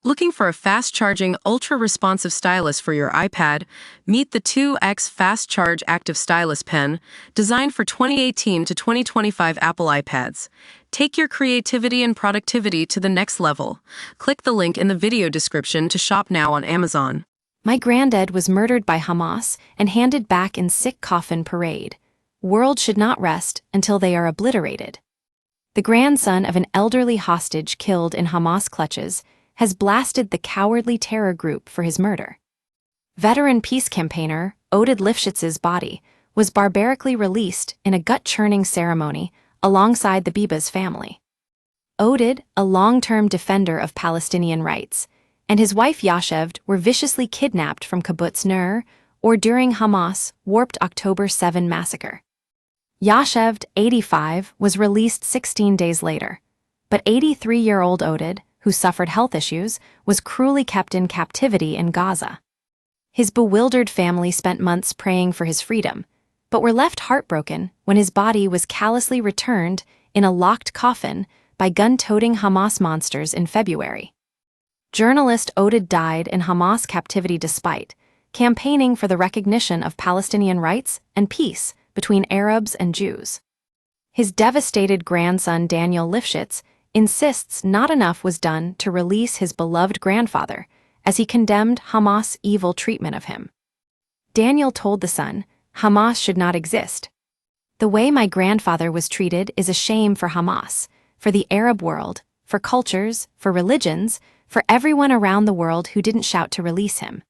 Looking for a fast-charging, ultra-responsive stylus for your iPad? Meet the 2X Fast Charge Active Stylus Pen, designed for 2018 to 2025 Apple iPads. Take your creativity and productivity to the next level. Click the link in the video description to shop now on Amazon. My granddad was murdered by Hamas and handed back in sick coffin parade. World should not rest until they are obliterated. The grandson of an elderly hostage killed in Hamas clutches has blasted the cowardly terror group for his murder. Veteran peace campaigner Oded Lifshitz's body was barbarically released in a gut-churning ceremony alongside the Biba's family. Oded, a long-term defender of Palestinian rights, and his wife Yasheved were viciously kidnapped from Kibbutz Ner or during Hamas' warped October 7 massacre. Yasheved, 85, was released 16 days later, but 83-year-old Oded, who suffered health issues, was cruelly kept in captivity in Gaza. His bewildered family spent months praying for his freedom, but were left heartbroken when his body was callously returned in a locked coffin by gun-toting Hamas monsters in February. Journalist Oded died in Hamas captivity despite campaigning for the recognition of Palestinian rights and peace between Arabs and Jews. His devastated grandson Daniel Lifshitz insists not enough was done to release his beloved grandfather, as he condemned Hamas' evil treatment of him. Daniel told the son, "Hamas should not exist. The way my grandfather was treated is a shame for Hamas, for the Arab world, for cultures, for religions, for everyone around the world who didn't shout to release him.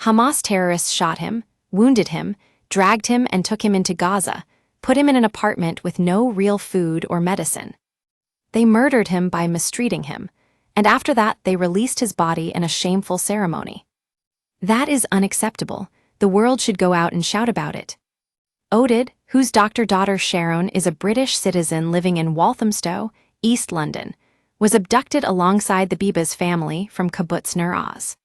Hamas terrorists shot him, wounded him, dragged him and took him into Gaza, put him in an apartment with no real food or medicine. They murdered him by mistreating him, and after that they released his body in a shameful ceremony. That is unacceptable. The world should go out and shout about it." Oded, whose daughter Sharon is a British citizen living in Walthamstow, East London, was abducted alongside the Biba's family from Kibbutz Ner Oz.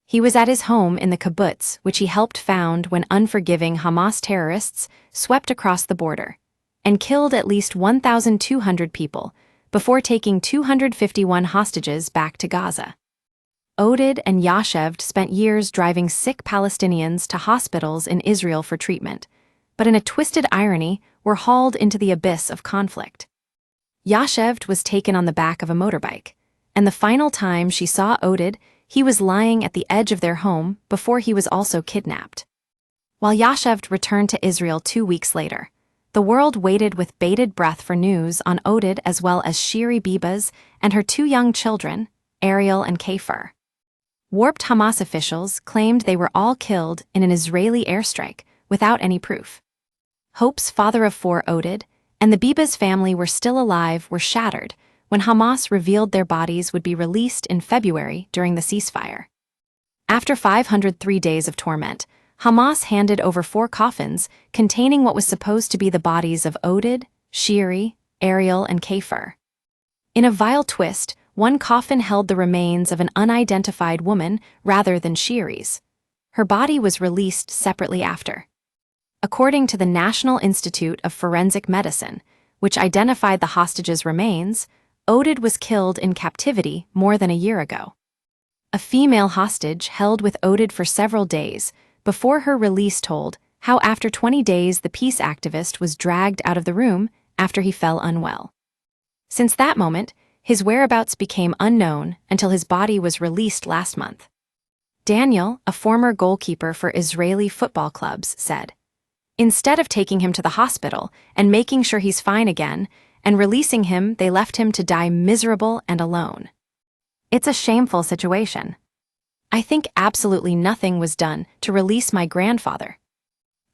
He was at his home in the kibbutz, which he helped found when unforgiving Hamas terrorists swept across the border and killed at least 1,200 people, before taking 251 hostages back to Gaza. Oded and Yasheved spent years driving sick Palestinians to hospitals in Israel for treatment, but in a twisted irony were hauled into the abyss of conflict. Yasheved was taken on the back of a motorbike, and the final time she saw Oded, he was lying at the edge of their home before he was also kidnapped. While Yasheved returned to Israel 2 weeks later, the world waited with bated breath for news on Oded as well as Shiri Bibas and her 2 young children, Ariel and Kafir. Warped Hamas officials claimed they were all killed in an Israeli airstrike without any proof. Hopes, father of 4, Oded, and the Bibas family were still alive were shattered when Hamas revealed their bodies would be released in February during the ceasefire. After 503 days of torment, Hamas handed over 4 coffins containing what was supposed to be the bodies of Oded, Shiri, Ariel, and Kafir. In a vile twist, one coffin held the remains of an unidentified woman rather than Shiri's. Her body was released separately after. According to the National Institute of Forensic Medicine, which identified the hostages' remains, Oded was killed in captivity more than a year ago. A female hostage held with Oded for several days before her release told how after 20 days the peace activist was dragged out of the room after he fell unwell. Since that moment, his whereabouts became unknown until his body was released last month. Daniel, a former goalkeeper for Israeli football clubs, said, "Instead of taking him to the hospital and making sure he's fine again and releasing him, they left him to die miserable and alone. It's a shameful situation. I think absolutely nothing was done to release my grandfather.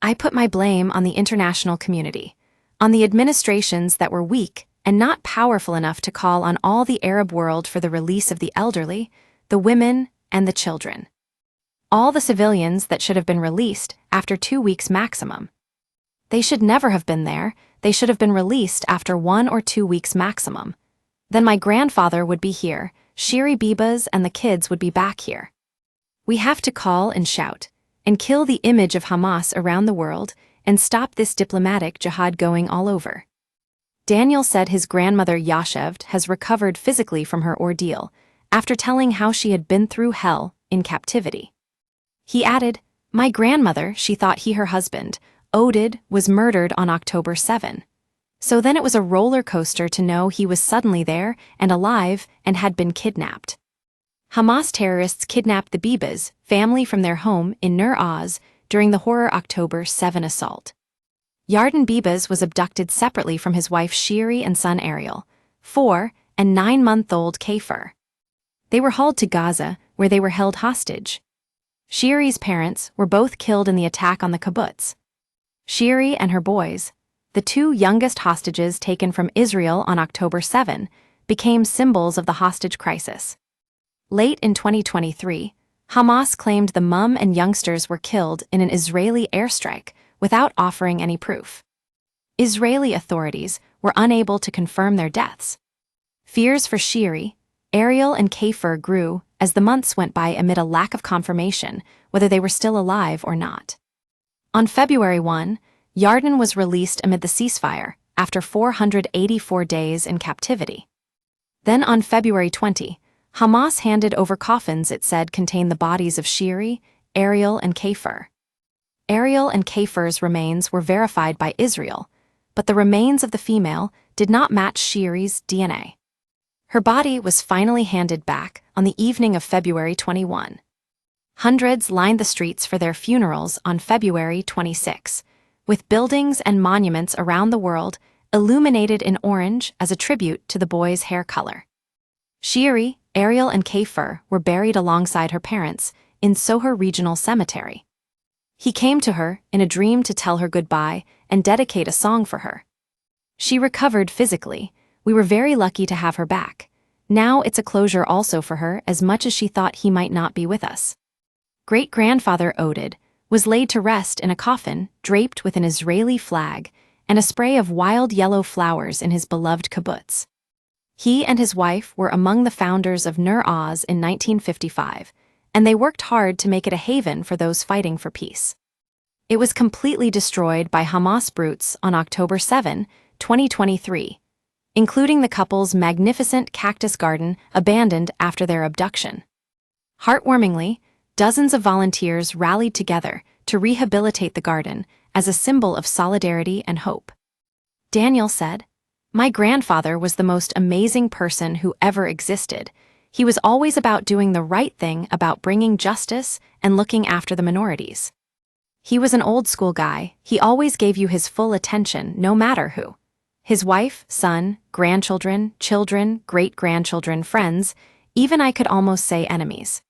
I put my blame on the international community, on the administrations that were weak and not powerful enough to call on all the Arab world for the release of the elderly, the women, and the children. All the civilians that should have been released after 2 weeks maximum. They should never have been there. They should have been released after 1 or 2 weeks maximum. Then my grandfather would be here, Shiri Bibas and the kids would be back here. We have to call and shout, and kill the image of Hamas around the world, and stop this diplomatic jihad going all over." Daniel said his grandmother Yasheved has recovered physically from her ordeal, after telling how she had been through hell in captivity. He added, "My grandmother, she thought her husband, Oded, was murdered on October 7. So then it was a roller coaster to know he was suddenly there and alive and had been kidnapped." Hamas terrorists kidnapped the Bibas, family from their home in Nur Oz, during the horror October 7 assault. Yarden Bibas was abducted separately from his wife Shiri and son Ariel, 4 and 9-month-old Kafir. They were hauled to Gaza, where they were held hostage. Shiri's parents were both killed in the attack on the kibbutz. Shiri and her boys, the two youngest hostages taken from Israel on October 7, became symbols of the hostage crisis. Late in 2023, Hamas claimed the mum and youngsters were killed in an Israeli airstrike without offering any proof. Israeli authorities were unable to confirm their deaths. Fears for Shiri, Ariel, and Kafir grew as the months went by amid a lack of confirmation whether they were still alive or not. On February 1, Yarden was released amid the ceasefire after 484 days in captivity. Then on February 20, Hamas handed over coffins it said contained the bodies of Shiri, Ariel, and Kafir. Ariel and Kafir's remains were verified by Israel, but the remains of the female did not match Shiri's DNA. Her body was finally handed back on the evening of February 21. Hundreds lined the streets for their funerals on February 26, with buildings and monuments around the world illuminated in orange as a tribute to the boy's hair color. Shiri, Ariel, and Kafir were buried alongside her parents in Soher Regional Cemetery. He came to her in a dream to tell her goodbye and dedicate a song for her. She recovered physically. We were very lucky to have her back. Now it's a closure also for her as much as she thought he might not be with us. Great-grandfather Oded was laid to rest in a coffin draped with an Israeli flag and a spray of wild yellow flowers in his beloved kibbutz. He and his wife were among the founders of Nur Oz in 1955, and they worked hard to make it a haven for those fighting for peace. It was completely destroyed by Hamas brutes on October 7, 2023, including the couple's magnificent cactus garden abandoned after their abduction. Heartwarmingly, dozens of volunteers rallied together to rehabilitate the garden as a symbol of solidarity and hope. Daniel said, "My grandfather was the most amazing person who ever existed. He was always about doing the right thing, about bringing justice and looking after the minorities. He was an old-school guy. He always gave you his full attention, no matter who. His wife, son, grandchildren, children, great-grandchildren, friends, even I could almost say enemies.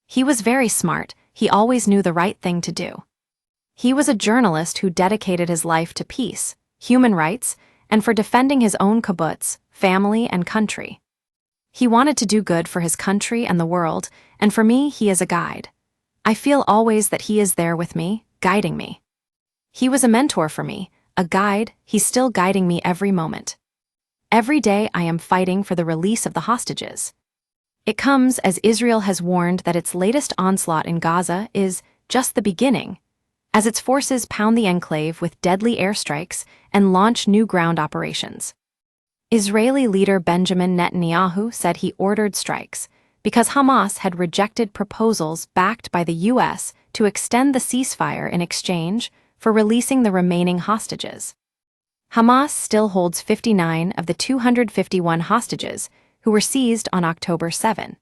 He was very smart. He always knew the right thing to do. He was a journalist who dedicated his life to peace, human rights, and for defending his own kibbutz, family, and country. He wanted to do good for his country and the world, and for me, he is a guide. I feel always that he is there with me, guiding me. He was a mentor for me, a guide. He's still guiding me every moment. Every day I am fighting for the release of the hostages. It comes as Israel has warned that its latest onslaught in Gaza is just the beginning, as its forces pound the enclave with deadly airstrikes and launch new ground operations. Israeli leader Benjamin Netanyahu said he ordered strikes because Hamas had rejected proposals backed by the U.S. to extend the ceasefire in exchange for releasing the remaining hostages. Hamas still holds 59 of the 251 hostages who were seized on October 7.